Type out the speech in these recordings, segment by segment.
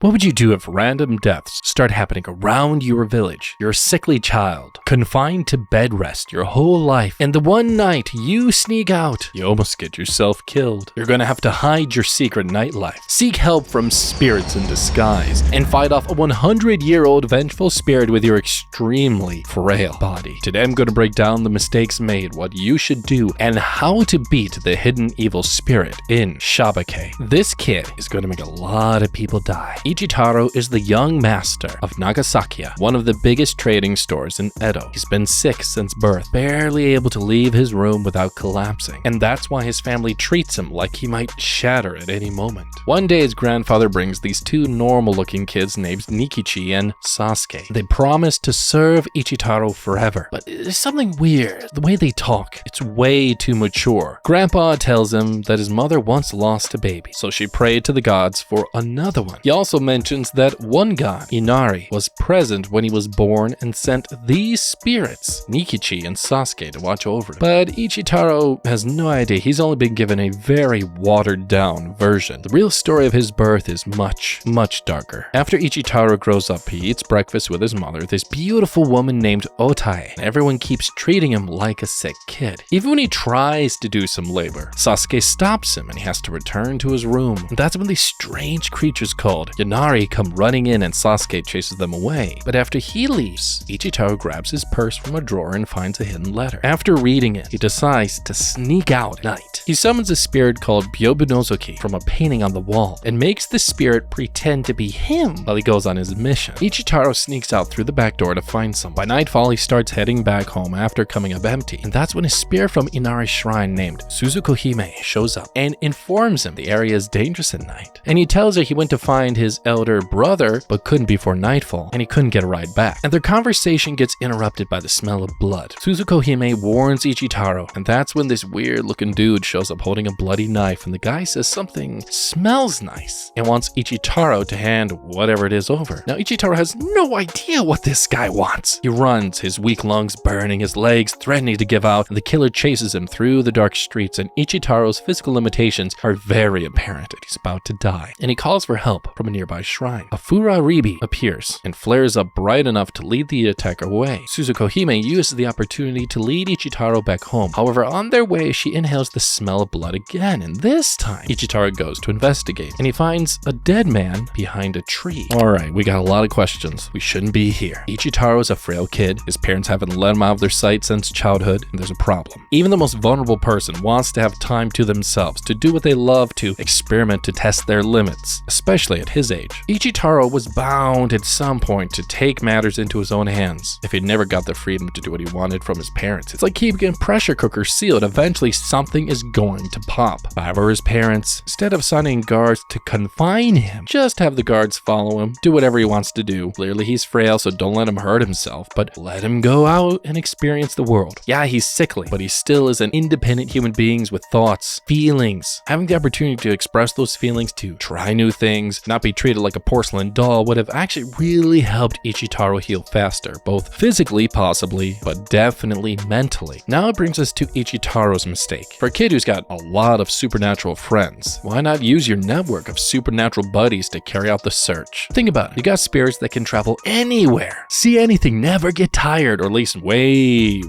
What would you do if random deaths start happening around your village? You're a sickly child, confined to bed rest your whole life, and the one night you sneak out, you almost get yourself killed. You're gonna have to hide your secret nightlife, seek help from spirits in disguise, and fight off a 100-year-old vengeful spirit with your extremely frail body. Today I'm gonna break down the mistakes made, what you should do, and how to beat the hidden evil spirit in Shabake. This kid is gonna make a lot of people die. Ichitaro is the young master of Nagasakiya, one of the biggest trading stores in Edo. He's been sick since birth, barely able to leave his room without collapsing, and that's why his family treats him like he might shatter at any moment. One day his grandfather brings these two normal-looking kids named Nikichi and Sasuke. They promise to serve Ichitaro forever, but there's something weird. The way they talk, it's way too mature. Grandpa tells him that his mother once lost a baby, so she prayed to the gods for another one. He also mentions that one god, Inari, was present when he was born and sent these spirits, Nikichi and Sasuke, to watch over him. But Ichitaro has no idea. He's only been given a very watered-down version. The real story of his birth is much, much darker. After Ichitaro grows up, he eats breakfast with his mother, this beautiful woman named Otae, and everyone keeps treating him like a sick kid. Even when he tries to do some labor, Sasuke stops him and he has to return to his room. And that's when these strange creatures called Yanari come running in and Sasuke chases them away. But after he leaves, Ichitaro grabs his purse from a drawer and finds a hidden letter. After reading it, he decides to sneak out at night. He summons a spirit called Byobunozuki from a painting on the wall and makes the spirit pretend to be him while he goes on his mission. Ichitaro sneaks out through the back door to find someone. By nightfall, he starts heading back home after coming up empty, and that's when a spirit from Inari's shrine named Suzuko Hime shows up and informs him the area is dangerous at night. And he tells her he went to find his elder brother, but couldn't before nightfall, and he couldn't get a ride back. And their conversation gets interrupted by the smell of blood. Suzuko Hime warns Ichitaro, and that's when this weird-looking dude shows up holding a bloody knife, and the guy says something smells nice and wants Ichitaro to hand whatever it is over. Now, Ichitaro has no idea what this guy wants. He runs, his weak lungs burning, his legs threatening to give out, and the killer chases him through the dark streets, and Ichitaro's physical limitations are very apparent, and he's about to die. And he calls for help from a nearby shrine. A Furaribi appears and flares up bright enough to lead the attacker away. Suzuko Hime uses the opportunity to lead Ichitaro back home. However, on their way, she inhales the smell of blood again, and this time, Ichitaro goes to investigate, and he finds a dead man behind a tree. Alright, we got a lot of questions. We shouldn't be here. Ichitaro is a frail kid. His parents haven't let him out of their sight since childhood, and there's a problem. Even the most vulnerable person wants to have time to themselves, to do what they love, to experiment, to test their limits, especially at his age. Ichitaro was bound at some point to take matters into his own hands if he never got the freedom to do what he wanted from his parents. It's like keeping a pressure cooker sealed. Eventually, something is going to pop. However, his parents, instead of assigning guards to confine him, just have the guards follow him, do whatever he wants to do. Clearly, he's frail, so don't let him hurt himself, but let him go out and experience the world. Yeah, he's sickly, but he still is an independent human being with thoughts, feelings. Having the opportunity to express those feelings, to try new things, not be treated like a porcelain doll would have actually really helped Ichitaro heal faster, both physically possibly, but definitely mentally. Now it brings us to Ichitaro's mistake. For a kid who's got a lot of supernatural friends, why not use your network of supernatural buddies to carry out the search? Think about it. You got spirits that can travel anywhere, see anything, never get tired, or at least way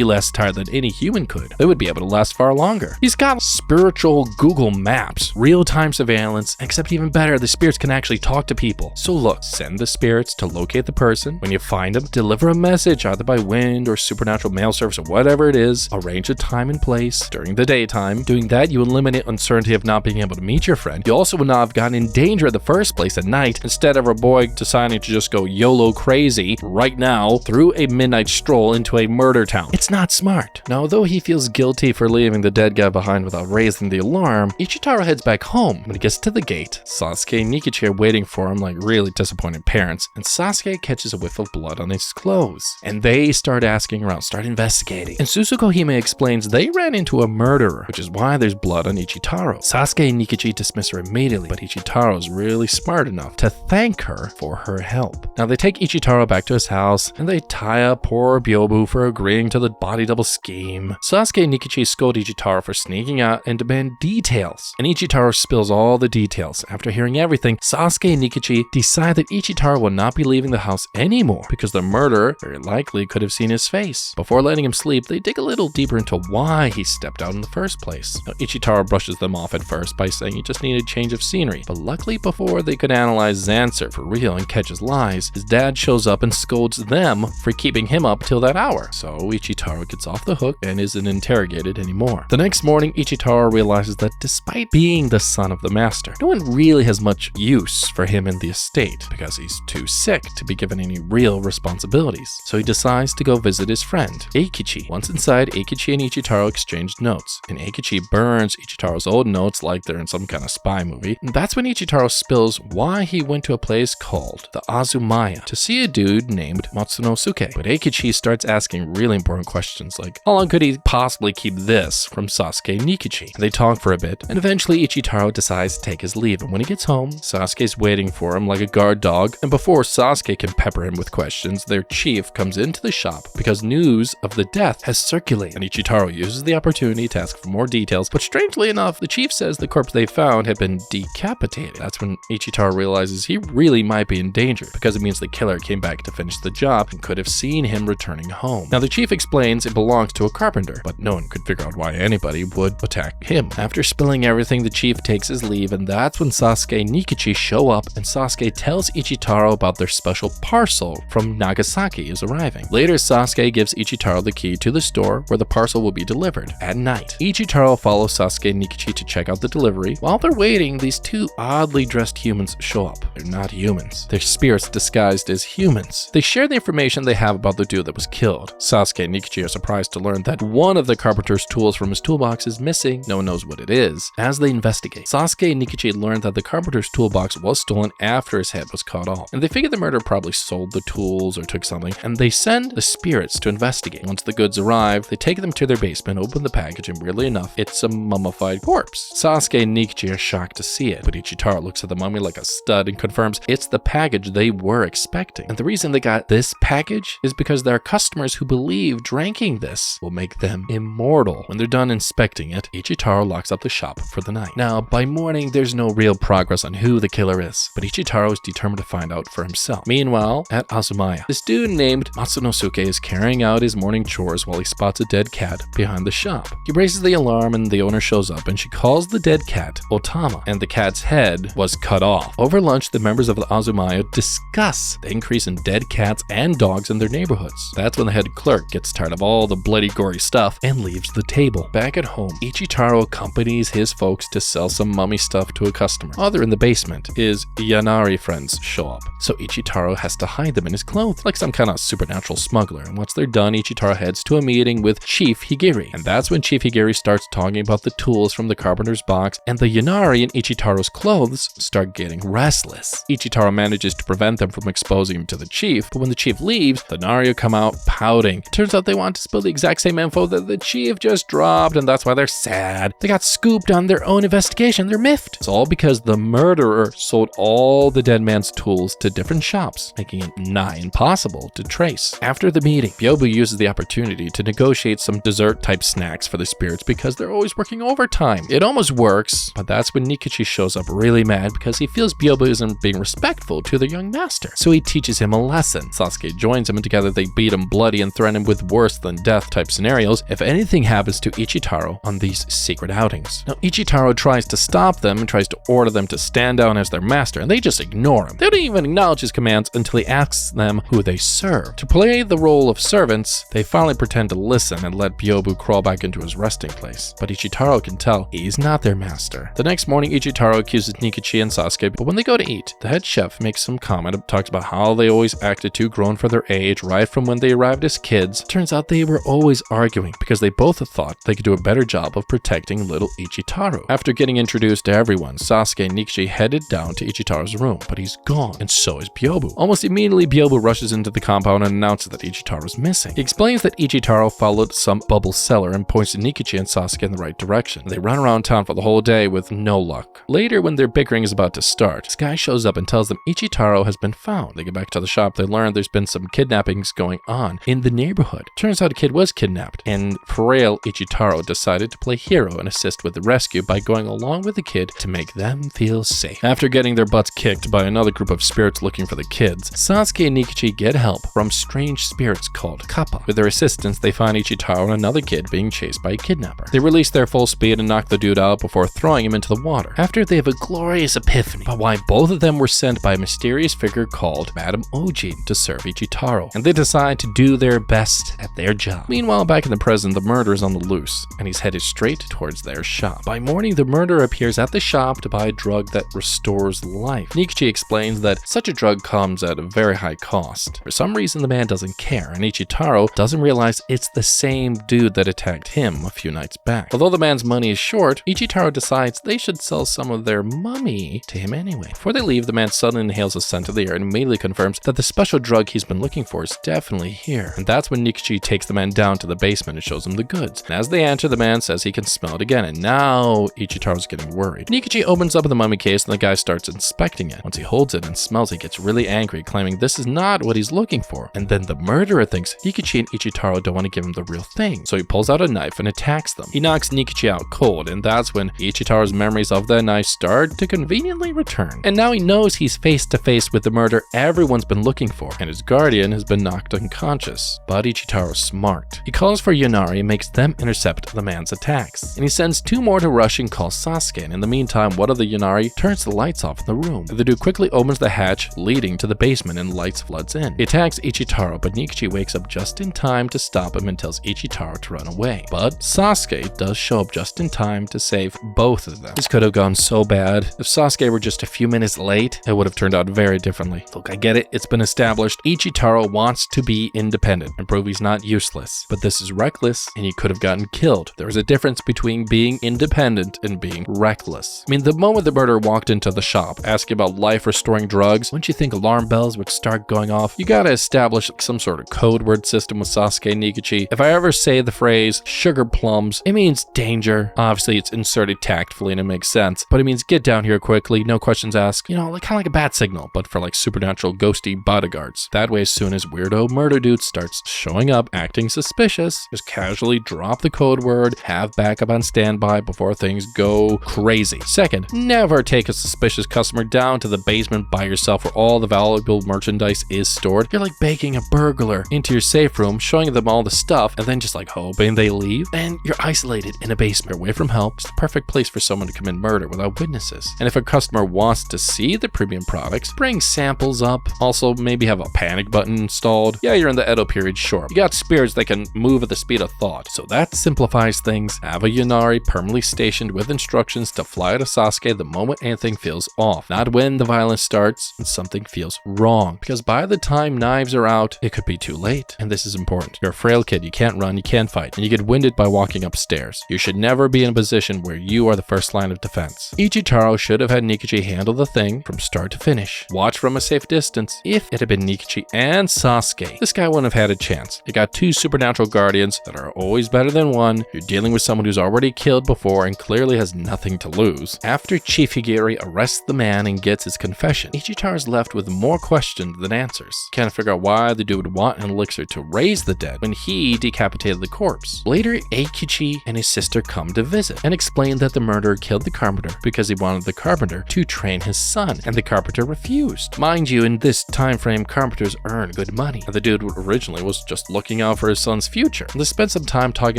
less tired than any human could. They would be able to last far longer. He's got spiritual Google Maps, real-time surveillance, except even better, the spirits can actually talk to people. So look, send the spirits to locate the person. When you find them, deliver a message either by wind or supernatural mail service or whatever it is. Arrange a time and place during the daytime. Doing that, you eliminate uncertainty of not being able to meet your friend. You also would not have gotten in danger in the first place at night, instead of a boy deciding to just go YOLO crazy right now through a midnight stroll into a murder town. It's not smart. Now, although he feels guilty for leaving the dead guy behind without raising the alarm, Ichitaro heads back home. When he gets to the gate, Sasuke and Nikichi are waiting for him like really disappointed parents, and Sasuke catches a whiff of blood on his clothes. And they start asking around, start investigating. And Suzuko Hime explains they ran into a murderer, which is why there's blood on Ichitaro. Sasuke and Nikichi dismiss her immediately, but Ichitaro's really smart enough to thank her for her help. Now they take Ichitaro back to his house, and they tie up poor Byobu for agreeing to the body double scheme. Sasuke and Nikichi scold Ichitaro for sneaking out and demand details. And Ichitaro spills all the details. After hearing everything, Sasuke and Nikichi decide that Ichitaro will not be leaving the house anymore because the murderer very likely could have seen his face. Before letting him sleep, they dig a little deeper into why he stepped out in the first place. Now, Ichitaro brushes them off at first by saying he just needed change of scenery, but luckily before they could analyze Zanser for real and catch his lies, his dad shows up and scolds them for keeping him up till that hour. So Ichitaro gets off the hook and isn't interrogated anymore. The next morning, Ichitaro realizes that despite being the son of the master, no one really has much use for him in the estate because he's too sick to be given any real responsibilities. So he decides to go visit his friend, Eikichi. Once inside, Eikichi and Ichitaro exchanged notes, and Eikichi burns Ichitaro's old notes like they're in some kind of spy movie. And that's when Ichitaro spills why he went to a place called the Azumaya to see a dude named Matsunosuke. But Eikichi starts asking really important questions like, how long could he possibly keep this from Sasuke and Nikichi? And they talk for a bit, and eventually Ichitaro decides to take his leave. And when he gets home, Sasuke's waiting for him like a guard dog. And before Sasuke can pepper him with questions, their chief comes into the shop because news of the death has circulated. And Ichitaro uses the opportunity to ask for more details, but strangely enough, the chief says the corpse they found had been decapitated. That's when Ichitaro realizes he really might be in danger because it means the killer came back to finish the job and could have seen him returning home. Now the chief explains it belongs to a carpenter, but no one could figure out why anybody would attack him. After spilling everything, the chief takes his leave, and that's when Sasuke and Nikichi show up, and Sasuke tells Ichitaro about their special parcel from Nagasaki is arriving. Later, Sasuke gives Ichitaro the key to the store where the parcel will be delivered at night. Ichitaro follows Sasuke and Nikichi to check out the delivery. While they're waiting, these two oddly dressed humans show up. They're not humans. They're spirits disguised as humans. They share the information they have about the dude that was killed. Sasuke and Nikichi are surprised to learn that one of the carpenter's tools from his toolbox is missing. No one knows what it is. As they investigate, Sasuke and Nikichi learn that the carpenter's toolbox was stolen after his head was cut off. And they figure the murderer probably sold the tools or took something, and they send the spirits to investigate. Once the goods arrive, they take them to their basement, open the package, and weirdly enough, it's a mummified corpse. Sasuke and Nikichi are shocked to see it, but Ichitaro looks at the mummy like a stud and confirms it's the package they were expecting. And the reason they got this package is because there are customers who believe drinking this will make them immortal. When they're done inspecting it, Ichitaro locks up the shop for the night. Now, by morning, there's no real progress on who the killer is, but Ichitaro is determined to find out for himself. Meanwhile, at Azumaya, this dude named Matsunosuke is carrying out his morning chores while he spots a dead cat behind the shop. He raises the alarm and the owner shows up, and she calls the dead cat Otama, and the cat's head was cut off. Over lunch, the members of the Azumaya discuss the increase in dead cats and dogs in their neighborhoods. That's when the head clerk gets tired of all the bloody gory stuff and leaves the table. Back at home, Ichitaro accompanies his folks to sell some mummy stuff to a customer. While they're in the basement, his Yanari friends show up, so Ichitaro has to hide them in his clothes like some kind of supernatural smuggler. And once they're done, Ichitaro heads to a meeting with Chief Higiri, and that's when Chief Higiri starts talking about the tools from the carpenter's box, and the Yanari in Ichitaro's clothes start getting restless. Ichitaro manages to prevent them from exposing him to the chief, but when the chief leaves, the Nario come out pouting. Turns out they want to spill the exact same info that the chief just dropped, and that's why they're sad. They got scooped on their own investigation. They're miffed. It's all because the murderer sold all the dead man's tools to different shops, making it nigh impossible to trace. After the meeting, Byobu uses the opportunity to negotiate some dessert-type snacks for the spirits because they're always working overtime. It almost works, but that's when Nikichi shows up really mad because he feels Byobu isn't being respectful to their young master. So he teaches him a lesson. Sasuke joins him, and together they beat him bloody and threaten him with worse than death type scenarios if anything happens to Ichitaro on these secret outings. Now Ichitaro tries to stop them and tries to order them to stand down as their master, and they just ignore him. They don't even acknowledge his commands until he asks them who they serve. To play the role of servants, they finally pretend to listen and let Byobu crawl back into his resting place. But Ichitaro can tell he's not their master. The next morning, Ichitaro accuses Nikichi and Sasuke, but when they go to eat, the head chef makes some comment and talks about how they always acted too grown for their age right from when they arrived as kids. Turns out they were always arguing because they both thought they could do a better job of protecting little Ichitaro. After getting introduced to everyone, Sasuke and Nikichi headed down to Ichitaro's room, but he's gone, and so is Byobu. Almost immediately, Byobu rushes into the compound and announces that Ichitaro is missing. He explains that Ichitaro followed some bubble cellar and points to Nikichi and Sasuke in the right direction. They run around town for the whole day with no luck. Later, when their bickering is about to start, this guy shows up and tells them Ichitaro has been found. They get back to the shop, they learn there's been some kidnapping kidnappings going on in the neighborhood. Turns out a kid was kidnapped, and frail Ichitaro decided to play hero and assist with the rescue by going along with the kid to make them feel safe. After getting their butts kicked by another group of spirits looking for the kids, Sasuke and Nikichi get help from strange spirits called Kappa. With their assistance, they find Ichitaro and another kid being chased by a kidnapper. They release their full speed and knock the dude out before throwing him into the water. After they have a glorious epiphany about why both of them were sent by a mysterious figure called Madame Ojin to serve Ichitaro, and they decide to do their best at their job. Meanwhile, back in the present, the murderer is on the loose, and he's headed straight towards their shop. By morning, the murderer appears at the shop to buy a drug that restores life. Nikichi explains that such a drug comes at a very high cost. For some reason, the man doesn't care, and Ichitaro doesn't realize it's the same dude that attacked him a few nights back. Although the man's money is short, Ichitaro decides they should sell some of their mummy to him anyway. Before they leave, the man suddenly inhales a scent of the air and immediately confirms that the special drug he's been looking for is definitely here. And that's when Nikichi takes the man down to the basement and shows him the goods. And as they enter, the man says he can smell it again, and now Ichitaro's getting worried. Nikichi opens up the mummy case and the guy starts inspecting it. Once he holds it and smells it, he gets really angry, claiming this is not what he's looking for. And then the murderer thinks Nikichi and Ichitaro don't want to give him the real thing, so he pulls out a knife and attacks them. He knocks Nikichi out cold, and that's when Ichitaro's memories of that knife start to conveniently return. And now he knows he's face to face with the murder everyone's been looking for, and his guardian has been knocked unconscious. But Ichitaro's smart. He calls for Yonari and makes them intercept the man's attacks. And he sends two more to rush and call Sasuke, and in the meantime, one of the Yonari turns the lights off in the room. The dude quickly opens the hatch leading to the basement and lights floods in. He attacks Ichitaro, but Nikichi wakes up just in time to stop him and tells Ichitaro to run away. But Sasuke does show up just in time to save both of them. This could have gone so bad. If Sasuke were just a few minutes late, it would have turned out very differently. Look, I get it. It's been established Ichitaro wants to be independent and prove he's not useless. But this is reckless, and he could have gotten killed. There is a difference between being independent and being reckless. I mean, the moment the murderer walked into the shop asking about life-restoring drugs, wouldn't you think alarm bells would start going off? You gotta establish some sort of code word system with Sasuke and Nikichi. If I ever say the phrase sugar plums, it means danger. Obviously, it's inserted tactfully and it makes sense, but it means get down here quickly, no questions asked. You know, like kind of like a bat signal, but for like supernatural ghosty bodyguards. That way, as soon as weirdo murder dude starts showing up acting suspicious, just casually drop the code word, have backup on standby before things go crazy. Second, never take a suspicious customer down to the basement by yourself where all the valuable merchandise is stored. You're like baking a burglar into your safe room, showing them all the stuff, and then just like hoping they leave. And you're isolated in a basement, away from help. It's the perfect place for someone to commit murder without witnesses. And if a customer wants to see the premium products, bring samples up. Also, maybe have a panic button installed. Yeah, you're in the Edo period, sure. You got spirits that can move at the speed of thought, so that simplifies things. Have a Yonari permanently stationed with instructions to fly to Sasuke the moment anything feels off, not when the violence starts and something feels wrong, because by the time knives are out, it could be too late. And this is important. You're a frail kid, you can't run, you can't fight, and you get winded by walking upstairs. You should never be in a position where you are the first line of defense. Ichitaro should have had Nikichi handle the thing from start to finish. Watch from a safe distance. If it had been Nikichi and Sasuke, this guy wouldn't have had a chance. You got two supernatural guardians that are always better than one. You're dealing with someone who's already killed before and clearly has nothing to lose. After Chief Higiri arrests the man and gets his confession, Ichitaro is left with more questions than answers. Can't figure out why the dude would want an elixir to raise the dead when he decapitated the corpse. Later, Eikichi and his sister come to visit and explain that the murderer killed the carpenter because he wanted the carpenter to train his son, and the carpenter refused. Mind you, in this time frame, carpenters earn good money, and the dude originally was just looking out for his son's future. They spend some time talking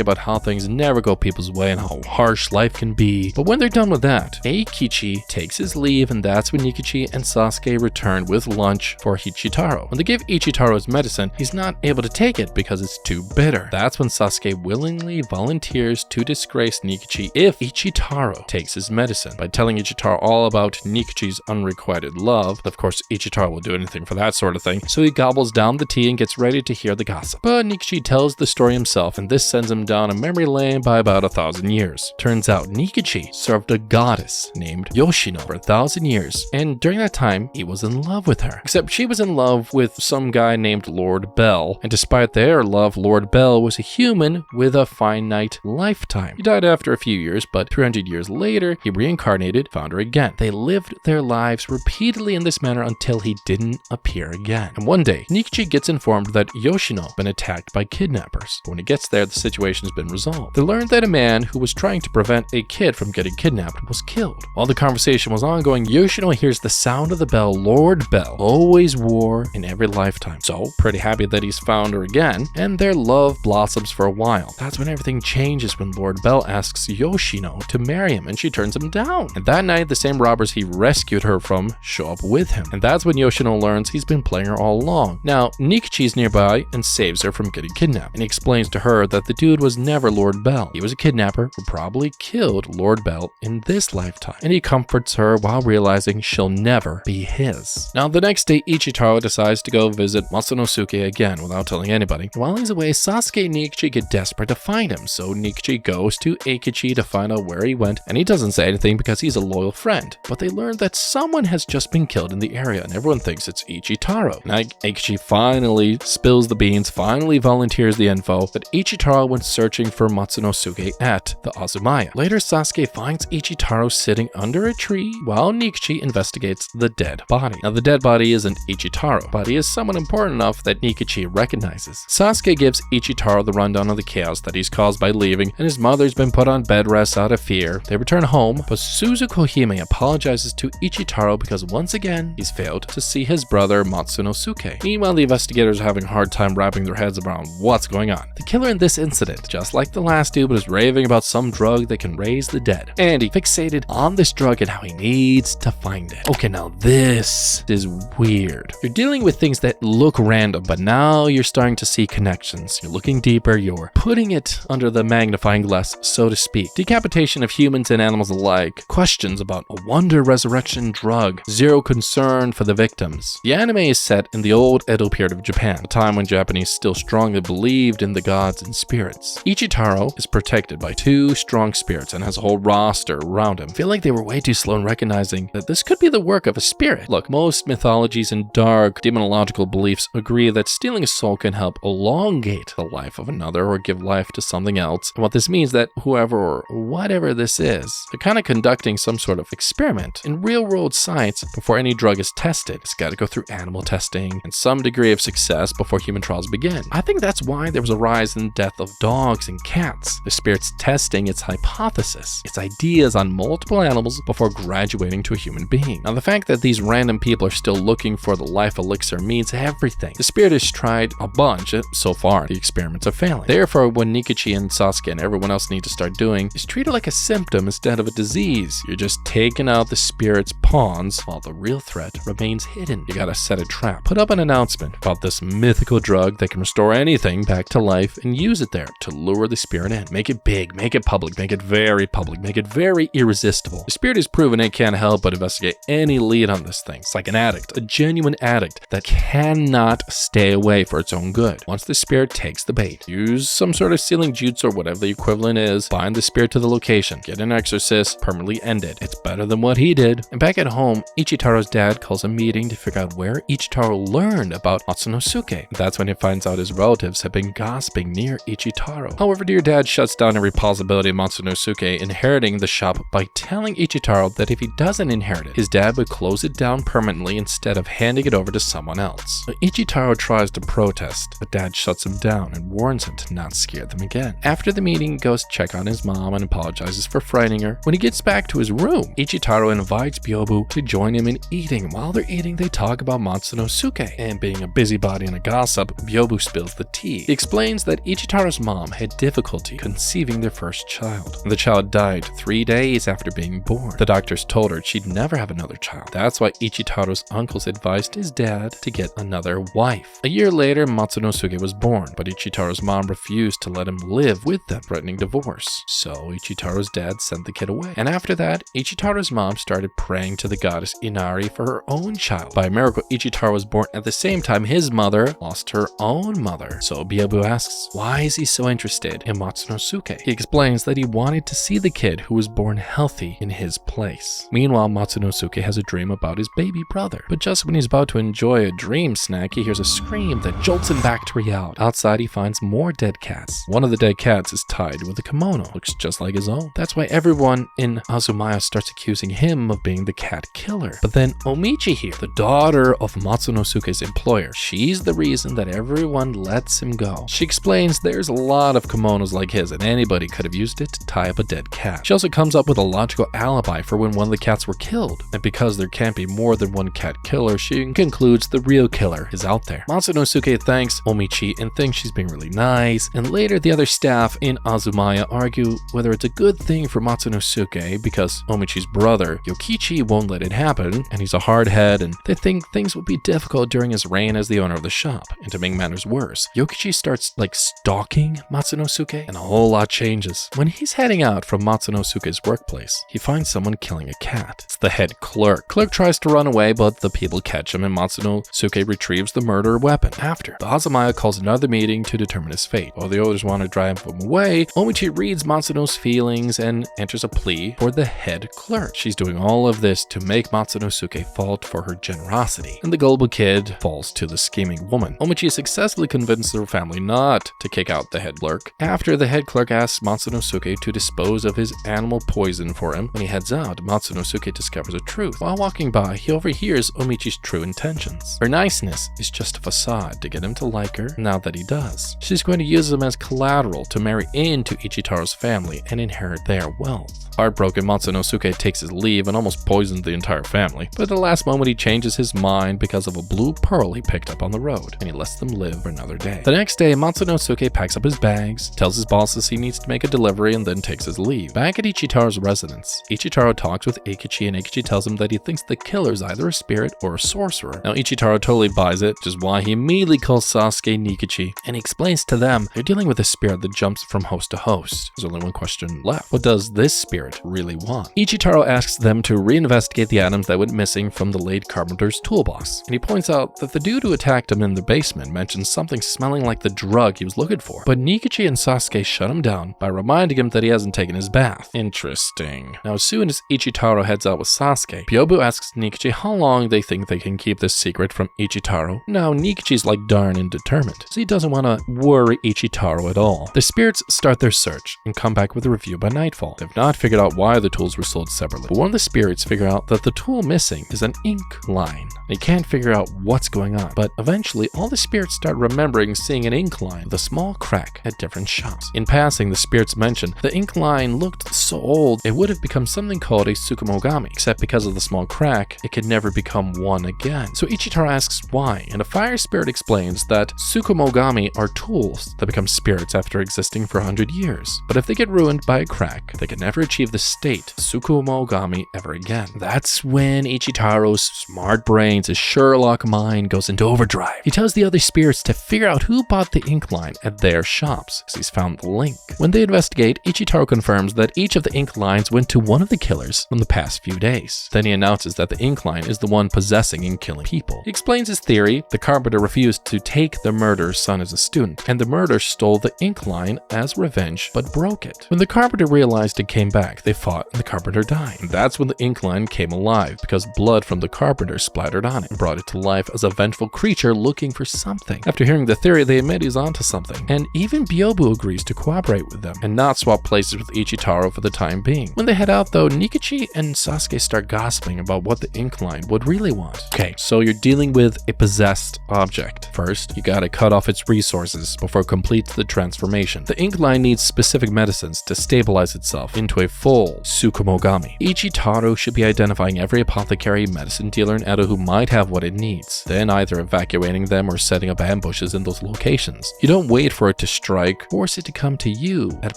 about how things never go people's way and how harsh life can be. But when they're done with that, Eikichi takes his leave, and that's when Nikichi and Sasuke return with lunch for Ichitaro. When they give Ichitaro his medicine, he's not able to take it because it's too bitter. That's when Sasuke willingly volunteers to disgrace Nikichi if Ichitaro takes his medicine by telling Ichitaro all about Nikichi's unrequited love. Of course, Ichitaro will do anything for that sort of thing, so he gobbles down the tea and gets ready to hear the gossip. But Nikichi tells the story himself, and this sends him down a memory lane by about 1,000 years. Turns out Nikichi served a goddess named Yoshino for 1,000 years, and during that time, he was in love with her. Except she was in love with some guy named Lord Bell, and despite their love, Lord Bell was a human with a finite lifetime. He died after a few years, but 300 years later, he reincarnated, found her again. They lived their lives repeatedly in this manner until he didn't appear again. And one day, Nikichi gets informed that Yoshino has been attacked by kidnappers. But when he gets there, the situation has been resolved. They learned that a man who was trying to prevent a kid from getting kidnapped was killed. While the conversation was ongoing, Yoshino hears the sound of the bell Lord Bell always wore in every lifetime. So, pretty happy that he's found her again, and their love blossoms for a while. That's when everything changes when Lord Bell asks Yoshino to marry him, and she turns him down. And that night, the same robbers he rescued her from show up with him. And that's when Yoshino learns he's been playing her all along. Now, Nikichi's nearby and saves her from getting kidnapped. And he explains to her that the dude was never Lord Bell. He was a kidnapper who probably killed Lord Bell in this lifetime. And he comforts her while realizing she'll never be his. Now, the next day, Ichitaro decides to go visit Matsunosuke again without telling anybody. While he's away, Sasuke and Nikichi get desperate to find him, so Nikichi goes to Eikichi to find out where he went, and he doesn't say anything because he's a loyal friend. But they learn that someone has just been killed in the area, and everyone thinks it's Ichitaro. Now, Eikichi finally spills the beans, finally volunteers the info that Ichitaro went searching for Matsunosuke at the Azumaya. Later, Sasuke finds Ichitaro sitting under a tree while Nikichi investigates the dead body. Now, the dead body isn't Ichitaro, but he is someone important enough that Nikichi recognizes. Sasuke gives Ichitaro the rundown of the chaos that he's caused by leaving, and his mother's been put on bed rest out of fear. They return home, but Suzuko Hime apologizes to Ichitaro because once again, he's failed to see his brother Matsunosuke. Meanwhile, the investigators are having a hard time wrapping their heads around what's going on. The killer in this incident, just like the last dude, was raving about some drug that can raise the dead, and he fixated on this drug and how he needs to find it. Okay, now this is weird. You're dealing with things that look random, but now you're starting to see connections. You're looking deeper, you're putting it under the magnifying glass, so to speak. Decapitation of humans and animals alike, questions about a wonder resurrection drug, zero concern for the victims. The anime is set in the old Edo period of Japan, a time when Japanese still strongly believed in the gods and spirits. Ichitaro is protected by two strong spirits and has a whole roster around him. I feel like they were way too slow in recognizing that this could be the work of a spirit. Look, most mythologies and dark demonological beliefs agree that stealing a soul can help elongate the life of another or give life to something else. And what this means that whoever or whatever this is, they're kind of conducting some sort of experiment. In real-world science, before any drug is tested, it's got to go through animal testing and some degree of success before human trials begin. I think that's why there was a rise in death of dogs and cats. The spirit's testing its hypothesis, its ideas on multiple animals before graduating to a human being. Now, the fact that these random people are still looking for the life elixir means everything. The spirit has tried a bunch, so far the experiments are failing. Therefore, what Nikichi and Sasuke and everyone else need to start doing is treat it like a symptom instead of a disease. You're just taking out the spirit's pawns while the real threat remains hidden. You gotta set a trap, put up an announcement about this mythical drug that can restore anything back to life, and use it there to lure the spirit in. Make it big, make it public, make it very public, make it very irresistible. The spirit has proven it can't help but investigate any lead on this thing. It's like an addict, a genuine addict that cannot stay away for its own good. Once the spirit takes the bait, use some sort of sealing jutsu or whatever the equivalent is, bind the spirit to the location, get an exorcist, permanently end it. It's better than what he did. And back at home, Ichitaro's dad calls a meeting to figure out where Ichitaro learned about Matsunosuke. That's when he finds out his relatives have been gossiping near Ichitaro. However, dear dad shuts down every possibility of Matsunosuke inheriting the shop by telling Ichitaro that if he doesn't inherit it, his dad would close it down permanently instead of handing it over to someone else. So Ichitaro tries to protest, but dad shuts him down and warns him to not scare them again. After the meeting, he goes to check on his mom and apologizes for frightening her. When he gets back to his room, Ichitaro invites Byobu to join him in eating. While they're eating, they talk about Matsunosuke, and being a busybody and a gossip, Byobu spills the tea. He explains that Ichitaro's mom had difficulty conceiving their first child. The child died 3 days after being born. The doctors told her she'd never have another child. That's why Ichitaro's uncles advised his dad to get another wife. A year later, Matsunosuke was born, but Ichitaro's mom refused to let him live with them, threatening divorce. So Ichitaro's dad sent the kid away. And after that, Ichitaro's mom started praying to the goddess Inari for her own child. By a miracle, Ichitaro was born at the same time his mother lost her own mother. So Byobu asks, why is he so interested in Matsunosuke? He explains that he wanted to see the kid who was born healthy in his place. Meanwhile, Matsunosuke has a dream about his baby brother. But just when he's about to enjoy a dream snack, he hears a scream that jolts him back to reality. Outside, he finds more dead cats. One of the dead cats is tied with a kimono. Looks just like his own. That's why everyone in Azumaya starts accusing him of being the cat killer. But then Omichi here, the daughter of Matsunosuke's implied employer. She's the reason that everyone lets him go. She explains there's a lot of kimonos like his and anybody could have used it to tie up a dead cat. She also comes up with a logical alibi for when one of the cats were killed. And because there can't be more than one cat killer, she concludes the real killer is out there. Matsunosuke thanks Omichi and thinks she's being really nice. And later the other staff in Azumaya argue whether it's a good thing for Matsunosuke because Omichi's brother Yokichi won't let it happen and he's a hardhead, and they think things will be difficult during his reign as the owner of the shop. And to make matters worse, Yokichi starts stalking Matsunosuke and a whole lot changes. When he's heading out from Matsunosuke's workplace, he finds someone killing a cat. It's the head clerk. Clerk tries to run away, but the people catch him and Matsunosuke retrieves the murder weapon. After, the Azumaya calls another meeting to determine his fate. While the others want to drive him away, Omichi reads Matsuno's feelings and enters a plea for the head clerk. She's doing all of this to make Matsunosuke fault for her generosity, and the gullible kid falls to the scheming woman. Omichi successfully convinces her family not to kick out the head clerk. After, the head clerk asks Matsunosuke to dispose of his animal poison for him. When he heads out, Matsunosuke discovers the truth. While walking by, he overhears Omichi's true intentions. Her niceness is just a facade to get him to like her. Now that he does, she's going to use him as collateral to marry into Ichitaro's family and inherit their wealth. Heartbroken, Matsunosuke takes his leave and almost poisons the entire family, but at the last moment he changes his mind because of a blue pearl he picked up on the road, and he lets them live for another day. The next day, Matsunosuke packs up his bags, tells his bosses he needs to make a delivery, and then takes his leave. Back at Ichitaro's residence, Ichitaro talks with Eikichi, and Eikichi tells him that he thinks the killer is either a spirit or a sorcerer. Now Ichitaro totally buys it, which is why he immediately calls Sasuke Nikichi, and he explains to them they're dealing with a spirit that jumps from host to host. There's only one question left. What does this spirit really want? Ichitaro asks them to reinvestigate the items that went missing from the late carpenter's toolbox, and he points out that the dude who attacked him in the basement mentioned something smelling like the drug he was looking for, but Nikichi and Sasuke shut him down by reminding him that he hasn't taken his bath. Interesting. Now, as soon as Ichitaro heads out with Sasuke, Byobu asks Nikichi how long they think they can keep this secret from Ichitaro. Now, Nikichi's darn and determined, so he doesn't want to worry Ichitaro at all. The spirits start their search and come back with a review by nightfall. They've not figured out why the tools were sold separately, but one of the spirits figure out that the tool missing is an ink line. They can't figure out what's going on, but eventually all the spirits start remembering seeing an ink line with a small crack at different shops. In passing, the spirits mention the ink line looked so old it would have become something called a Tsukumogami, except because of the small crack, it could never become one again. So Ichitaro asks why, and a fire spirit explains that Tsukumogami are tools that become spirits after existing for 100 years. But if they get ruined by a crack, they can never achieve the state Tsukumogami ever again. That's when Ichitaro's smart brains, his Sherlock mind, goes into overdrive. He tells the other spirits to figure out who bought the ink line at their shops, because he's found the link. When they investigate, Ichitaro confirms that each of the ink lines went to one of the killers from the past few days. Then he announces that the ink line is the one possessing and killing people. He explains his theory: the carpenter refused to take the murderer's son as a student, and the murderer stole the ink line as revenge but broke it. When the carpenter realized it came back, they fought and the carpenter died. And that's when the ink line came alive, because blood from the carpenter splattered on it and brought it to life as a vengeful creature looking for something. After hearing the theory, they admit he's onto something, and even Byobu agrees to cooperate with them and not swap places with Ichitaro for the time being. When they head out though, Nikichi and Sasuke start gossiping about what the ink line would really want. Okay, so you're dealing with a possessed object. First, you gotta cut off its resources before it completes the transformation. The ink line needs specific medicines to stabilize itself into a full Tsukumogami. Ichitaro should be identifying every apothecary, medicine dealer, and Edo who might have what it needs, then either evacuating them or setting up ambushes in those locations. You don't wait for it to strike, force it to come to you at a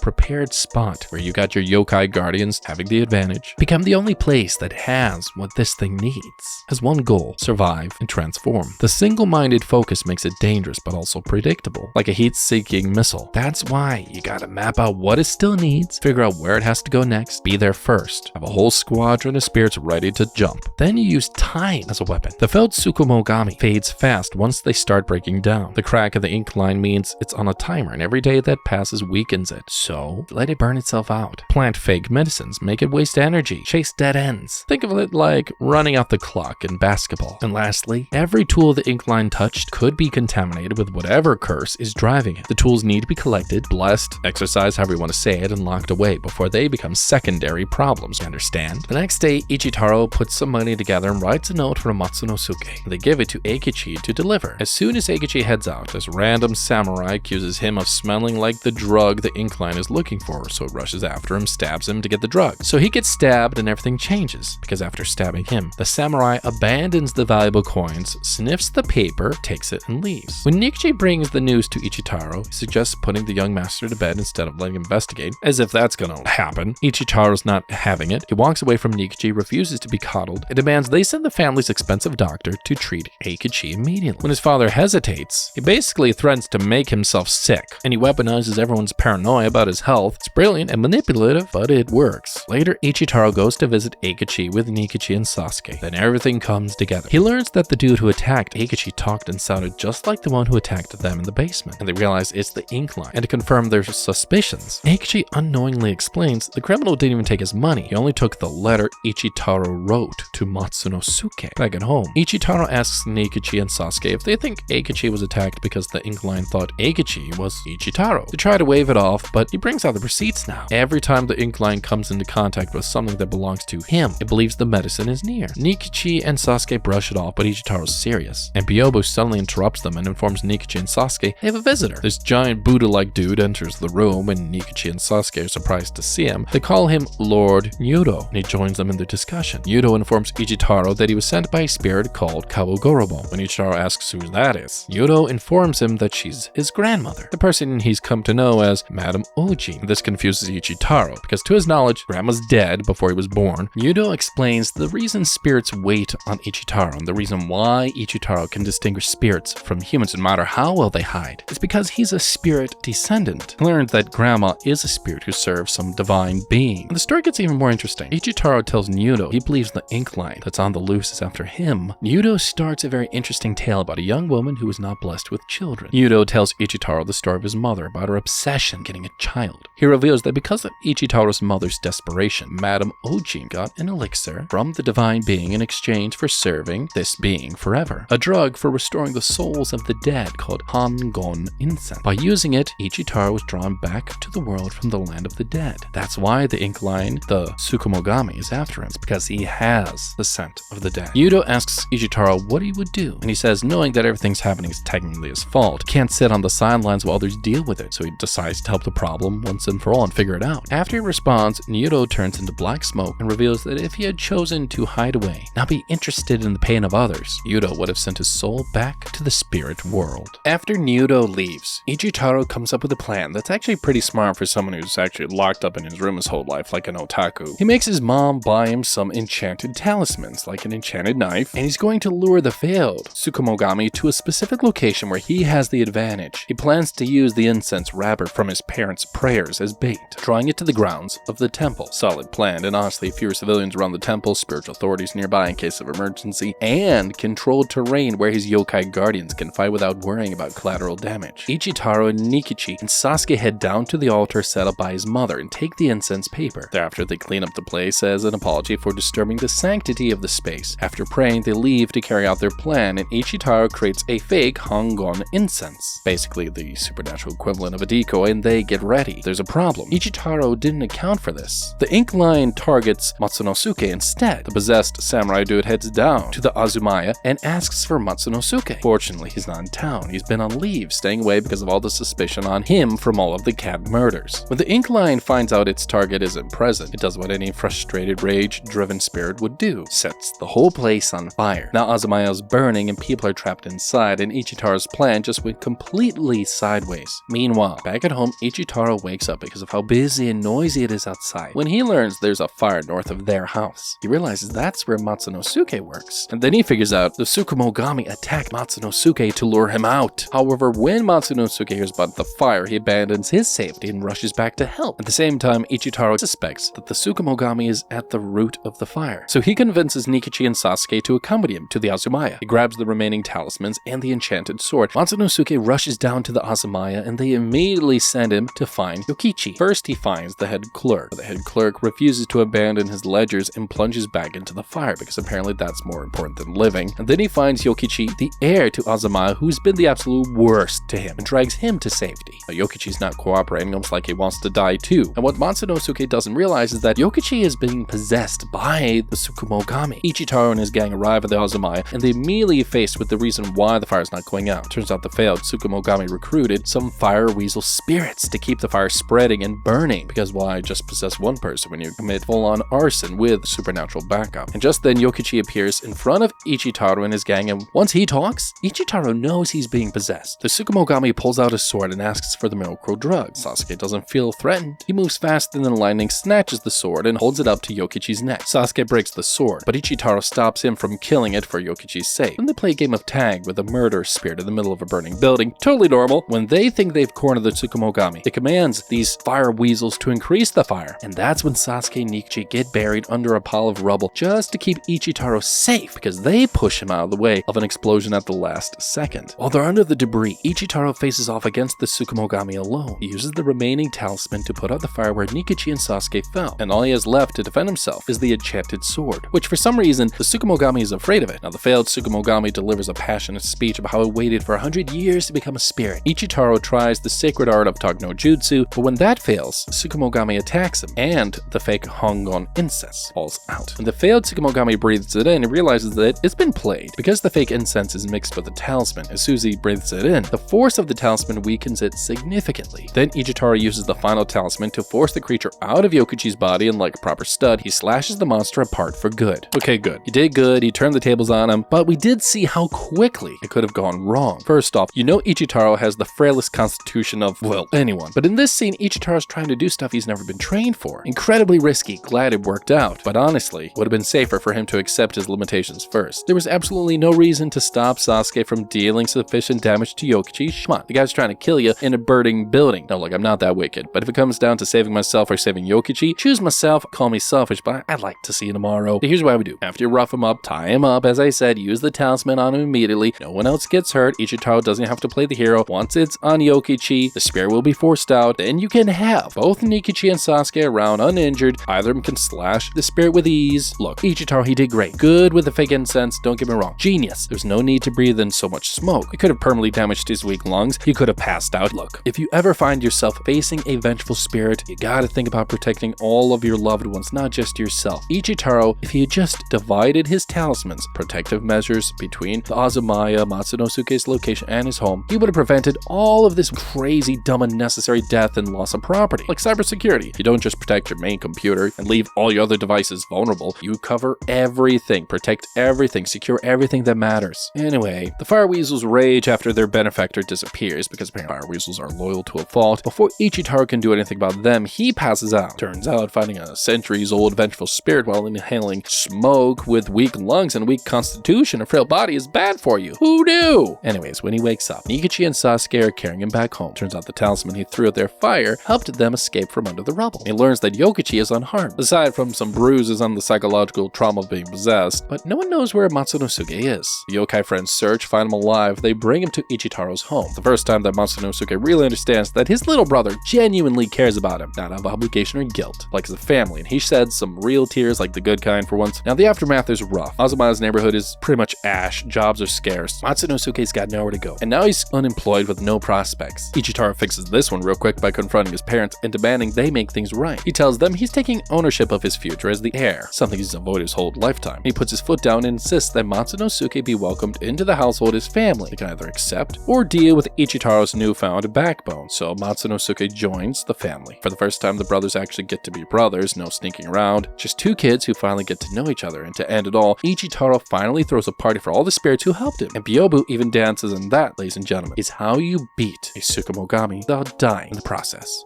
prepared spot where you got your yokai guardians having the advantage. Become the only place that has what this thing needs. Has one goal: survive and transform. The single-minded focus makes it dangerous but also predictable, like a heat-seeking missile. That's why you gotta map out what it still needs, figure out where it has to go next, be there first, have a whole squadron of spirits ready to jump. Then you use time as a weapon. The failed Tsukumogami fades fast once they start breaking down. The crack of the ink line means it's on a timer, and every day that passes weakens it. So let it burn itself out. Plant fake medicines, make it waste energy, chase dead ends. Think of it like running out the clock in basketball. And lastly, every tool the ink line touched could be contaminated with whatever curse is driving it. The tools need to be collected, blessed, exercised, however you want to say it, and locked away before they become secondary problems, you understand? The next day, Ichitaro puts some money together and writes a note for Matsunosuke. They give it to Eikichi to deliver. As soon as Eikichi heads out, this random samurai accuses him of smelling like the drug the Incline is looking for, so it rushes after him, stabs him to get the drug. So he gets stabbed and everything changes, because after stabbing him, the samurai abandons the valuable coins, sniffs the paper, takes it, and leaves. When Nikichi brings the news to Ichitaro, he suggests putting the young master to bed instead of letting him investigate, as if that's gonna happen. Ichitaro's not having it. He walks away from Nikichi, refuses to be coddled, and demands they send the family's expensive doctor to treat Eikichi immediately. When his father hesitates, he basically threatens to make himself sick, and he weaponizes everyone's paranoia about his health. It's brilliant and manipulative, but it works. Later, Ichitaro goes to visit Eikichi with Nikichi and Sasuke. Then everything comes together. He learns that the dude who attacked Eikichi talked and sounded just like the one who attacked them in the basement, and they realize it's the Incline. And to confirm their suspicions, Eikichi unknowingly explains the criminal didn't even take his money. He only took the letter Ichitaro wrote to Matsunosuke back at home. Ichitaro asks Nikichi and Sasuke if they think Eikichi was attacked because the Incline thought Eikichi was Ichitaro. They try to wave it off, but he brings out the receipts now. Every time the Incline comes into contact with something that belongs to him, it believes the medicine is near. Nikichi and Sasuke brush it off, but Ichitaro's serious. And Byobu suddenly interrupts them and informs Nikichi and Sasuke they have a visitor. This giant Buddha-like dude enters the room, and Nikichi and Sasuke are surprised to see him. They call him Lord Yudo, and he joins them in their discussion. Yudo informs Ichitaro that he was sent by a spirit called Kabugorobo. When Ichitaro asks who that is, Yudo informs him that she's his grandmother, the person he's come to know as Madame Oji. This confuses Ichitaro, because to his knowledge, Grandma's dead before he was born. Yudo explains the reason spirits wait on Ichitaro, and the reason why Ichitaro can distinguish spirits from humans no matter how well they hide. It's because he's a spirit descendant. He learned that Grandma is a spirit who serves some divine being. And the story gets even more interesting. Ichitaro tells Yudo he believes the Incline that's on the loose is after him. Yudo starts a very interesting tale about a young woman who was not blessed with children. Yudo tells Ichitaro the story of his mother about her obsession getting a child. He reveals that because of Ichitaro's mother's desperation, Madame Oji got an elixir from the divine being in exchange for serving this being forever. A drug for restoring the souls of the dead called Hangon incense. By using it, Ichitaro was drawn back to the world from the land of the dead. That's why the Incline, the Tsukumogami, is after him. It's because he has the scent of the dead. Yudo asks Ichitaro what he would do, and he says knowing that everything's happening is technically his fault, can't sit on the sidelines while others deal with it, so he decides to help the problem once and for all and figure it out. After he responds, Yudo turns into black smoke and reveals that if he had chosen to hide away, not be interested in the pain of others, Yudo would have sent his soul back to the spirit world. After Yudo leaves, Ichitaro comes up with a plan that's actually pretty smart for someone who's actually locked up in his room his whole life like an otaku. He makes his mom buy him some enchanted talismans, like an enchanted knife, and he's going to lure the failed Tsukumogami to a specific location where he has the advantage. He plans to use the incense wrapper from his parents' prayers as bait, drawing it to the grounds of the temple. Solid plan, and honestly, fewer civilians around the temple, spiritual authorities nearby in case of emergency, and controlled terrain where his yokai guardians can fight without worrying about collateral damage. Ichitaro and Nikichi and Sasuke head down to the altar set up by his mother and take the incense paper. Thereafter, they clean up the place as an apology for disturbing the sanctity of the space. After praying, they leave to carry out their plan, and Ichitaro creates a fake Hangon incense, basically the supernatural equivalent of a decoy, and they get ready. There's a problem. Ichitaro didn't account for this. The Incline targets Matsunosuke instead. The possessed samurai dude heads down to the Azumaya and asks for Matsunosuke. Fortunately, he's not in town. He's been on leave, staying away because of all the suspicion on him from all of the cat murders. When the Incline finds out its target isn't present, it does what any frustrated, rage-driven spirit would do. Sets the whole place on fire. Now Azumaya's burning and people are trapped inside, and Ichitaro's plan just went completely sideways. Meanwhile, back at home, Ichitaro wakes up because of how busy and noisy it is outside. When he learns there's a fire north of their house, he realizes that's where Matsunosuke works. And then he figures out the Tsukumogami attacked Matsunosuke to lure him out. However, when Matsunosuke hears about the fire, he abandons his safety and rushes back to help. At the same time, Ichitaro suspects that the Tsukumogami is at the root of the fire. So he convinces Nikichi and Sasuke to accompany him to the Azumaya. He grabs the remaining talismans and the enchanted sword. Matsunosuke rushes down to the Azumaya, and they immediately send him to find Yokichi. First, he finds the head clerk. The head clerk refuses to abandon his ledgers and plunges back into the fire because apparently that's more important than living. And then he finds Yokichi, the heir to Azumaya, who's been the absolute worst to him, and drags him to safety. Now, Yokichi's not cooperating, almost like he wants to die too. And what Matsunosuke doesn't realize is that Yokichi is being possessed by the Tsukumogami. Ichitaro and his gang arrive at the Azumaya, and they immediately immediately faced with the reason why the fire is not going out. Turns out the failed Tsukumogami recruited some fire weasel spirits to keep the fire spreading and burning, because why just possess one person when you commit full-on arson with supernatural backup? And just then Yokichi appears in front of Ichitaro and his gang, and once he talks, Ichitaro knows he's being possessed. The Tsukumogami pulls out his sword and asks for the Miracle drug. Sasuke doesn't feel threatened. He moves faster than lightning, snatches the sword, and holds it up to Yokichi's neck. Sasuke breaks the sword, but Ichitaro stops him from killing it for Yokichi's sake. Then they play a game of tag with a murder spirit in the middle of a burning building. Totally normal. When they think they've cornered the Tsukumogami, it commands these fire weasels to increase the fire. And that's when Sasuke and Nikichi get buried under a pile of rubble just to keep Ichitaro safe, because they push him out of the way of an explosion at the last second. While they're under the debris, Ichitaro faces off against the Tsukumogami alone. He uses the remaining talisman to put out the fire where Nikichi and Sasuke fell, and all he has left to defend himself is the enchanted sword, which for some reason the Tsukumogami is afraid of it. Now the failed Tsukumogami delivers a passionate speech about how it waited for 100 years to become a spirit. Ichitaro tries the sacred art of Tag no Jutsu, but when that fails, Tsukumogami attacks him, and the fake Hongon incense falls out. When the failed Tsukumogami breathes it in, he realizes that it's been played. Because the fake incense is mixed with the talisman, as soon as he breathes it in, the force of the talisman weakens it significantly. Then Ichitaro uses the final talisman to force the creature out of Yokichi's body, and like a proper stud, he slashes the monster apart for good. Okay, good. He did good, he turned the tables on him, but we did see how quickly it could have gone wrong. First off, you know Ichitaro has the frailest constitution of, well, anyone. But in this scene, Ichitaro's trying to do stuff he's never been trained for. Incredibly risky, glad it worked out. But honestly, would have been safer for him to accept his limitations first. There was absolutely no reason to stop Sasuke from dealing sufficient damage to Yokichi. Come on, the guy's trying to kill you in a burning building. No, look, I'm not that wicked. But if it comes down to saving myself or saving Yokichi, choose myself, call me selfish, but I'd like to see you tomorrow. Here's what I would do. After you rough him up, tie him up, as I said, use the talisman on him immediately. No one else gets hurt. Ichitaro doesn't have to play the hero. Once it's on Yokichi, the spirit will be forced out. Then you can have both Nikichi and Sasuke around uninjured. Either of them can slash the spirit with ease. Look, Ichitaro, he did great. Good with the fake incense, don't get me wrong. Genius. There's no need to breathe in so much smoke. It could have permanently damaged his weak lungs. He could have passed out. Look, if you ever find yourself facing a vengeful spirit, you gotta think about protecting all of your loved ones, not just yourself. Ichitaro, if he had just divided his talismans, protective measures between the Azumaya, Matsunosuke's location, and his home, he would have prevented all of this crazy, dumb, unnecessary death and loss of property. Like cybersecurity. You don't just protect your main computer and leave all your other devices vulnerable. You cover everything, protect everything, secure everything that matters. Anyway, the fire weasels rage after their benefactor disappears, because apparently fire weasels are loyal to a fault. Before Ichitaro can do anything about them, he passes out. Turns out finding a centuries-old vengeful spirit while inhaling smoke with weak lungs and weak constitution and frail body is bad for you. Who knew? Anyways, when he wakes up, Nikichi and Sasuke are carrying him back home. Turns out the talisman he threw at their fire helped them escape from under the rubble. He learns that Yokichi is unharmed, aside from some bruises on the psychological trauma of being possessed, but no one knows where Matsunosuke is. The yokai friends search, find him alive, they bring him to Ichitaro's home. The first time that Matsunosuke really understands that his little brother genuinely cares about him, not out of obligation or guilt, like his family, and he sheds some real tears, like the good kind for once. Now the aftermath is rough. Azumaya's neighborhood is pretty much ash, jobs are scarce, Matsunosuke's got nowhere to go, and now he's unemployed with no prospects. Ichitaro fixes this one real quick by confronting his parents and demanding they make things right. He tells them he's taking ownership of his future as the heir, something he's avoided his whole lifetime. He puts his foot down and insists that Matsunosuke be welcomed into the household as family. They can either accept or deal with Ichitaro's newfound backbone, so Matsunosuke joins the family. For the first time, the brothers actually get to be brothers, no sneaking around, just two kids who finally get to know each other, and to end it all, Ichitaro finally throws a party for all the spirits who helped him, and Byobu even dances, and that, ladies and gentlemen, is how you beat a Tsukumogami without dying in the process.